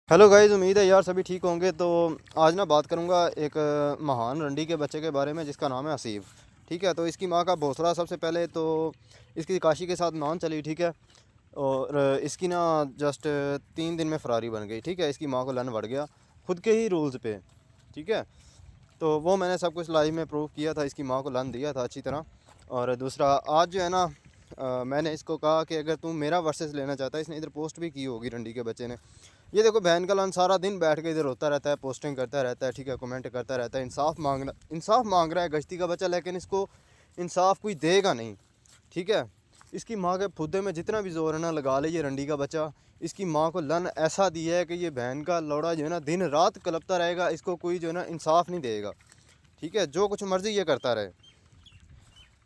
Hello guys, उम्मीद है यार सभी ठीक होंगे। तो आज ना बात करूंगा एक महान रंडी के बच्चे के बारे में जिसका नाम है आसिफ। ठीक है, तो इसकी माँ का भोसड़ा सबसे पहले तो इसकी काशी के साथ मान चली। ठीक है, और इसकी ना जस्ट 3 दिन में फरारी बन गई। ठीक है, इसकी माँ को लन बढ़ गया खुद के ही रूल्स पे। ठीक है, तो वो मैंने सब कुछ लाइव में प्रूव किया था, इसकी माँ को लन दिया था अच्छी तरह। और दूसरा आज जो है ना मैंने इसको कहा कि अगर तुम मेरा वर्सेस लेना चाहता है, इसने इधर पोस्ट भी की होगी रंडी के बच्चे ने। ये देखो, बहन का लन सारा दिन बैठ के इधर होता रहता है, पोस्टिंग करता रहता है। ठीक है, कमेंट करता रहता है, इंसाफ मांग रहा है गश्ती का बच्चा, लेकिन इसको इंसाफ कोई देगा नहीं। ठीक है, इसकी माँ के फुद्दे में जितना भी जोर है ना लगा ले ये रंडी का बच्चा। इसकी माँ को लन ऐसा दिया है कि ये बहन का लौड़ा जो है ना दिन रात कलपता रहेगा, इसको कोई जो है ना इंसाफ नहीं देगा। ठीक है, जो कुछ मर्ज़ी ये करता रहे।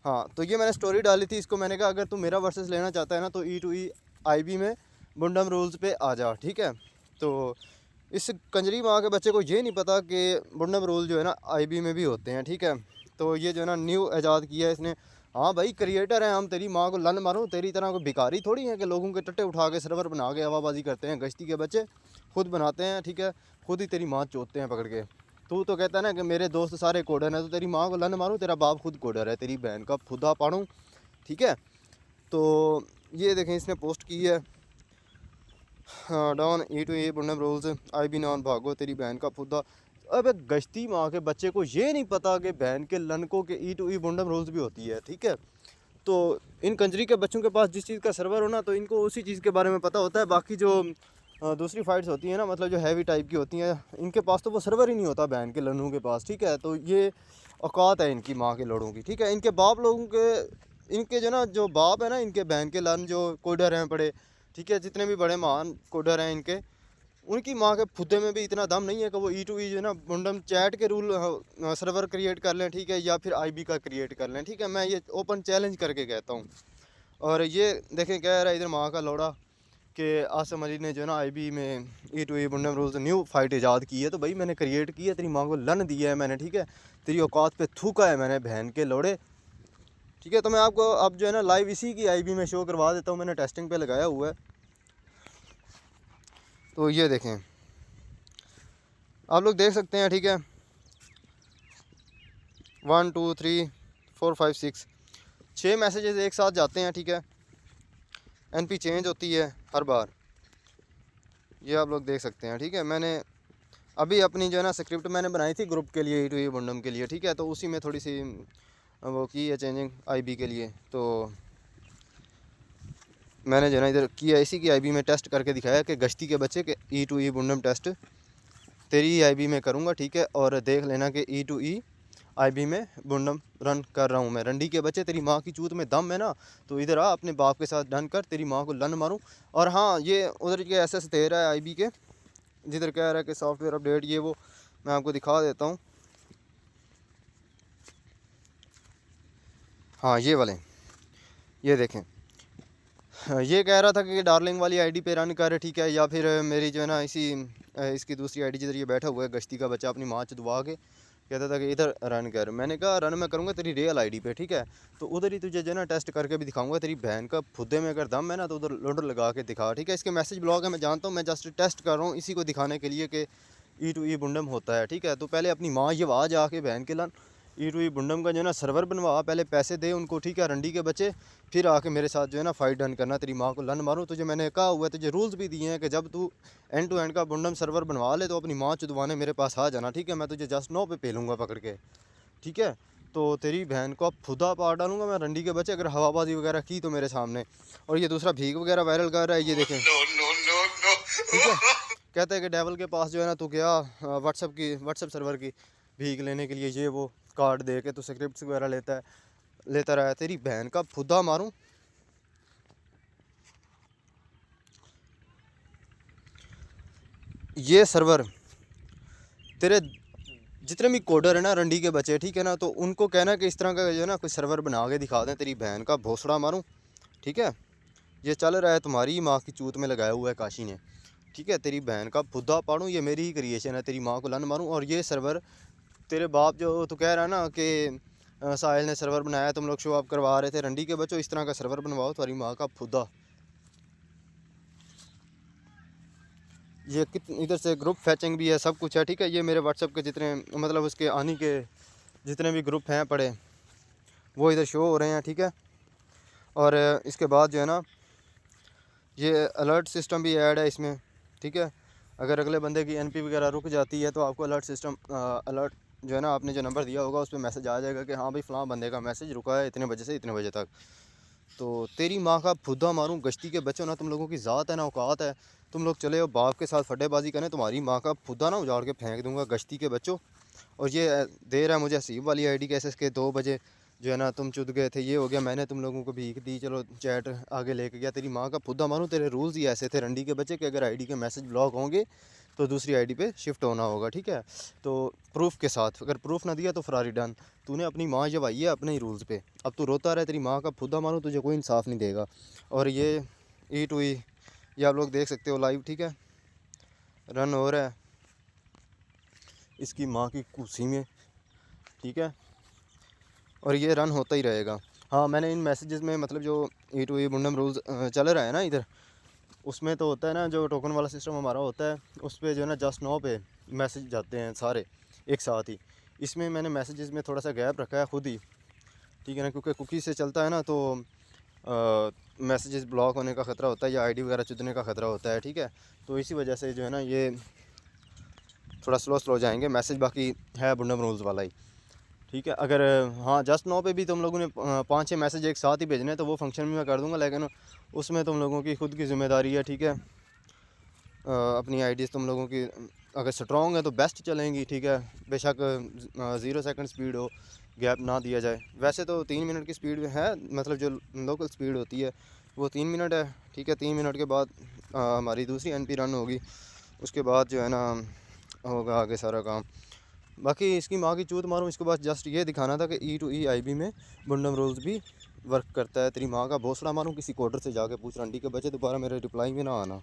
हाँ, तो ये मैंने स्टोरी डाली थी, इसको मैंने कहा अगर तू मेरा वर्सेस लेना चाहता है ना तो E2E IB में बुंडम रूल्स पे आ जा। ठीक है, तो इस कंजरी माँ के बच्चे को ये नहीं पता कि बुंडम रूल जो है ना IB में भी होते हैं। ठीक है, तो ये जो है ना न्यू ईजाद किया है इसने। हाँ भाई, क्रिएटर हैं हम, तेरी माँ को लन मारूँ? तेरी तरह कोई भिखारी थोड़ी है कि लोगों के टट्टे उठा के सर्वर बना के हवाबाजी करते हैं। गश्ती के बच्चे खुद बनाते हैं। ठीक है, खुद ही तेरी माँ चोतते हैं पकड़ के। तू तो कहता है ना कि मेरे दोस्त सारे कोडर हैं, तो तेरी माँ को लन मारूँ? तेरा बाप खुद कोडर है, तेरी बहन का खुदा पाड़ूँ। ठीक है, तो ये देखें इसने पोस्ट की है, डॉन E2E बुंडम रूल्स IB नॉन भागो तेरी बहन का फुद्दा। अब गश्ती माँ के बच्चे को ये नहीं पता कि बहन के लन को के E2E बुंडम रूल्स भी होती है। ठीक है, तो इन कंजरी के बच्चों के पास जिस चीज़ का सर्वर हो ना, तो इनको उसी चीज़ के बारे में पता होता है। बाकी जो दूसरी फाइट्स होती हैं ना, मतलब जो हैवी टाइप की होती हैं, इनके पास तो वो सर्वर ही नहीं होता बहन के लनों के पास। ठीक है, तो ये औकात है इनकी माँ के लोड़ों की। ठीक है, इनके बाप लोगों के, इनके जो ना जो बाप है ना, इनके बहन के लन जो कोडर हैं बड़े। ठीक है, जितने भी बड़े महान कोडर हैं इनके, उनकी माँ के फुद्दे में भी इतना दम नहीं है कि वो E2E जो है ना बुंडम चैट के रूल सर्वर क्रिएट कर लें। ठीक है, या फिर IB का क्रिएट कर लें। ठीक है, मैं ये ओपन चैलेंज करके कहता हूँ। और ये देखें कह रहा है इधर माँ का लौड़ा कि आसम अली ने जो है ना IB में E2E बुंडम रूल्स न्यू फाइट ईजाद की है। तो भाई मैंने क्रिएट की है, तेरी माँ को लन दिया है मैंने। ठीक है, तेरी औकात पे थूका है मैंने बहन के लौड़े। ठीक है, तो मैं आपको अब जो है ना लाइव इसी की IB में शो करवा देता हूँ, मैंने टेस्टिंग पे लगाया हुआ है। तो ये देखें, आप लोग देख सकते हैं। ठीक है, 1 2 3 4 5 6 मैसेजेस एक साथ जाते हैं। ठीक है, NP चेंज होती है हर बार, ये आप लोग देख सकते हैं। ठीक है, मैंने अभी अपनी जो है ना स्क्रिप्ट मैंने बनाई थी ग्रुप के लिए, E2E बुंडम के लिए। ठीक है, तो उसी में थोड़ी सी वो की है चेंजिंग IB के लिए। तो मैंने जो है ना इधर किया, इसी की IB में टेस्ट करके दिखाया कि गश्ती के बच्चे के E2E बुंडम टेस्ट तेरी IB में करूँगा। ठीक है, और देख लेना कि E2E IB में बुंडम रन कर रहा हूँ मैं। रंडी के बच्चे, तेरी माँ की चूत में दम है ना, तो इधर आ, अपने बाप के साथ डन कर, तेरी माँ को लन मारूँ। और हाँ, ये उधर के SS दे रहा है IB के, जिधर कह रहा है कि सॉफ्टवेयर अपडेट ये वो, मैं आपको दिखा देता हूँ। हाँ, ये वाले, ये देखें, ये कह रहा था कि डार्लिंग वाली ID पे रन कर। ठीक है, या फिर मेरी जो है ना इसकी दूसरी ID जिधर ये बैठा हुआ है गश्ती का बच्चा, अपनी माँ चुदवा के कहता था कि इधर रन कर। मैंने कहा रन मैं करूँगा तेरी रियल ID पे। ठीक है, तो उधर ही तुझे जो है ना टेस्ट करके भी दिखाऊंगा। तेरी बहन का फुद्दे में अगर दम है ना, तो उधर लोडर लगा के दिखा। ठीक है, इसके मैसेज ब्लॉग है, मैं जानता हूँ, मैं जस्ट टेस्ट कर रहा हूँ इसी को दिखाने के लिए कि E2E बुंडम होता है। ठीक है, तो पहले अपनी माँ ये आवाज़ आके बहन के लन E2E बुंडम का जो है ना सर्वर बनवा, पहले पैसे दे उनको। ठीक है, रंडी के बच्चे, फिर आके मेरे साथ जो है ना फाइट डन करना, तेरी माँ को लन मारूँ। तुझे मैंने कहा हुआ है, तुझे रूल्स भी दिए हैं कि जब तू एंड टू एंड का बुंडम सर्वर बनवा ले तो अपनी माँ चुदवाने मेरे पास आ जाना। ठीक है, मैं तुझे जस्ट नो पे पेलूँगा पकड़ के। ठीक है, तो तेरी बहन को अब खुदा पार डालूंगा मैं रंडी के बच्चे, अगर हवाबाजी वगैरह की तो मेरे सामने। और ये दूसरा भीख वगैरह वायरल कर रहा है, ये देखें। ठीक है, कहता है कि डेवल के पास जो है ना तू गया व्हाट्सएप सर्वर की भीख लेने के लिए, ये वो कार्ड दे के तू स्क्रिप्ट वगैरह लेता रहा है। तेरी बहन का फुद्दा मारूं? ये सर्वर तेरे जितने भी कोडर है ना रंडी के बच्चे, ठीक है ना, तो उनको कहना कि इस तरह का जो है ना कोई सर्वर बना के दिखा दें, तेरी बहन का भोसड़ा मारूं। ठीक है, ये चल रहा है तुम्हारी माँ की चूत में लगाया हुआ है काशी ने। ठीक है, तेरी बहन का फुद्दा पाड़ूँ, ये मेरी ही क्रिएशन है, तेरी माँ को लन मारूँ। और ये सर्वर तेरे बाप जो तू कह रहा है ना कि साहिल ने सर्वर बनाया, तुम लोग शो अप करवा रहे थे, रंडी के बच्चों इस तरह का सर्वर बनवाओ, तुम्हारी माँ का फुद्दा। ये इधर से ग्रुप फैचिंग भी है, सब कुछ है, ठीक है। ये मेरे व्हाट्सएप के जितने मतलब उसके आने के जितने भी ग्रुप हैं पड़े वो इधर शो हो रहे हैं, ठीक है। और इसके बाद जो है ना ये अलर्ट सिस्टम भी ऐड है इसमें, ठीक है। अगर अगले बंदे की एनपी वगैरह रुक जाती है तो आपको अलर्ट सिस्टम अलर्ट जो है ना आपने जो नंबर दिया होगा उस पर मैसेज आ जाएगा कि हाँ भाई फ़लाँ बंदे का मैसेज रुका है इतने बजे से इतने बजे तक। तो तेरी माँ का फुद्दा मारूं, गश्ती के बच्चों ना तुम लोगों की ज़ात है ना औकात है, तुम लोग चले हो बाप के साथ फटेबाजी करें, तुम्हारी माँ का फुद्दा ना उजाड़ के फेंक दूंगा गश्ती के बच्चों। और ये दे रहा है मुझे हसीब वाली आईडी कैसे के 2 बजे जो है ना तुम चुद गए थे, ये हो गया, मैंने तुम लोगों को भीख दी, चलो चैट आगे लेके गया। तेरी माँ का फुद्दा मारूं, तेरे रूल्स ही ऐसे थे रंडी के बच्चे कि अगर आईडी के मैसेज ब्लॉक होंगे तो दूसरी आईडी पे शिफ्ट होना होगा, ठीक है। तो प्रूफ के साथ, अगर प्रूफ ना दिया तो फरारी डन। तूने अपनी माँ जब आई है अपने ही रूल्स पे, अब तू रोता रहे, तेरी माँ का फुद्दा मारूं, तुझे कोई इंसाफ नहीं देगा। और ये ई टू ई ये आप लोग देख सकते हो लाइव, ठीक है, रन हो रहा है इसकी माँ की कुर्सी में, ठीक है। और ये रन होता ही रहेगा। हाँ, मैंने इन मैसेजेस में मतलब जो ई टू ई मुंडम रूल्स चल रहा है ना इधर, उसमें तो होता है ना जो टोकन वाला सिस्टम हमारा होता है उस पर जो है ना जस्ट नो पे मैसेज जाते हैं सारे एक साथ ही। इसमें मैंने मैसेजेस में थोड़ा सा गैप रखा है खुद ही, ठीक है ना, क्योंकि कुकी से चलता है ना तो मैसेजेस ब्लॉक होने का ख़तरा होता है या आईडी वगैरह चुदने का ख़तरा होता है, ठीक है। तो इसी वजह से जो है ना ये थोड़ा स्लो जाएंगे मैसेज, बाकी है बुंडम रूल्स वाला ही, ठीक है। अगर हाँ जस्ट नो पे भी तुम लोगों ने 5-6 मैसेज एक साथ ही भेजने हैं तो वो फंक्शन भी मैं कर दूंगा, लेकिन उसमें तुम लोगों की खुद की ज़िम्मेदारी है, ठीक है। अपनी आईडीज़ तुम लोगों की अगर स्ट्रॉन्ग है तो बेस्ट चलेंगी, ठीक है। बेशक 0 सेकंड स्पीड हो, गैप ना दिया जाए। वैसे तो 3 मिनट की स्पीड है, मतलब जो लोकल स्पीड होती है वो 3 मिनट है, ठीक है। 3 मिनट के बाद हमारी दूसरी एनपी रन होगी, उसके बाद जो है ना होगा आगे सारा काम। बाकी इसकी माँ की चूत मारूं, इसके बाद जस्ट ये दिखाना था कि ई टू ई आईबी में बुंडम रूल्स भी वर्क करता है। तेरी माँ का भोसड़ा मारूं, किसी कोडर से जाके पूछ, रंडी के बच्चे दोबारा मेरे रिप्लाई में ना आना।